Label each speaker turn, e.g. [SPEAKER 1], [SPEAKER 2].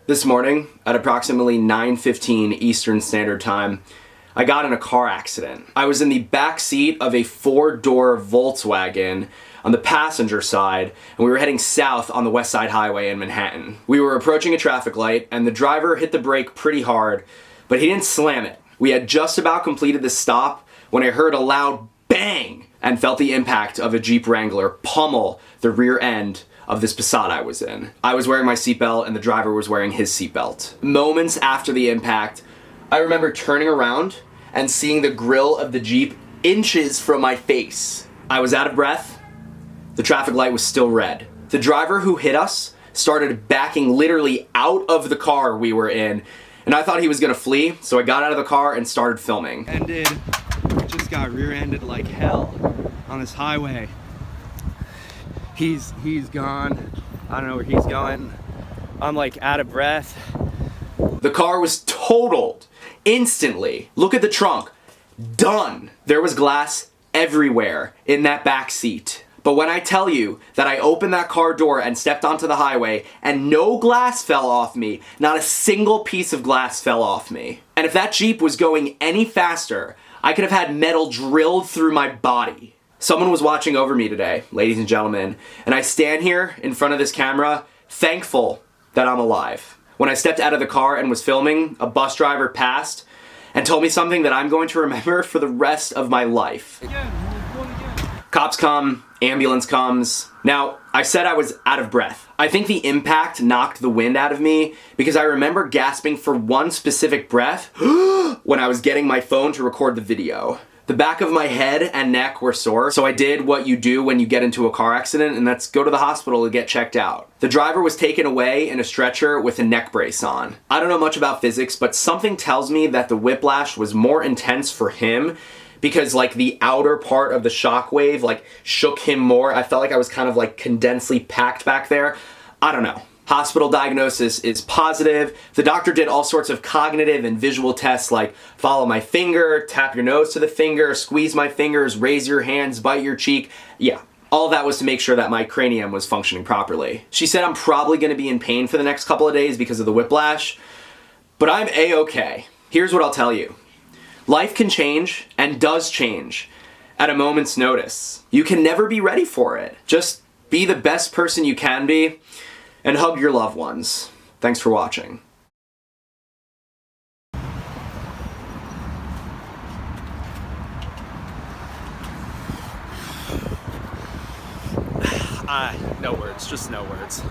[SPEAKER 1] This morning, at approximately 9:15 Eastern Standard Time, I got in a car accident. I was in the back seat of a 4-door Volkswagen on the passenger side, and we were heading south on the West Side Highway in Manhattan. We were approaching a traffic light, and the driver hit the brake pretty hard, but he didn't slam it. We had just about completed the stop when I heard a loud bang and felt the impact of a Jeep Wrangler pummel the rear end of this Passat I was in. I was wearing my seatbelt and the driver was wearing his seatbelt. Moments after the impact, I remember turning around and seeing the grill of the Jeep inches from my face. I was out of breath. The traffic light was still red. The driver who hit us started backing literally out of the car we were in, and I thought he was gonna flee, so I got out of the car and started filming.
[SPEAKER 2] Just got rear-ended like hell on this highway. He's gone. I don't know where he's going. I'm like out of breath.
[SPEAKER 1] The car was totaled instantly. Look at the trunk. Done. There was glass everywhere in that back seat. But when I tell you that I opened that car door and stepped onto the highway and no glass fell off me, not a single piece of glass fell off me. And if that Jeep was going any faster, I could have had metal drilled through my body. Someone was watching over me today, ladies and gentlemen, and I stand here in front of this camera, thankful that I'm alive. When I stepped out of the car and was filming, a bus driver passed and told me something that I'm going to remember for the rest of my life. Cops come, ambulance comes. Now, I said I was out of breath. I think the impact knocked the wind out of me because I remember gasping for one specific breath when I was getting my phone to record the video. The back of my head and neck were sore, so I did what you do when you get into a car accident, and that's go to the hospital to get checked out. The driver was taken away in a stretcher with a neck brace on. I don't know much about physics, but something tells me that the whiplash was more intense for him because like the outer part of the shockwave like shook him more. I felt like I was kind of like condensely packed back there. I don't know. Hospital diagnosis is positive. The doctor did all sorts of cognitive and visual tests like follow my finger, tap your nose to the finger, squeeze my fingers, raise your hands, bite your cheek. Yeah, all that was to make sure that my cranium was functioning properly. She said I'm probably gonna be in pain for the next couple of days because of the whiplash, but I'm A-okay. Here's what I'll tell you. Life can change and does change at a moment's notice. You can never be ready for it. Just be the best person you can be and hug your loved ones. Thanks for watching.
[SPEAKER 2] No words, just no words.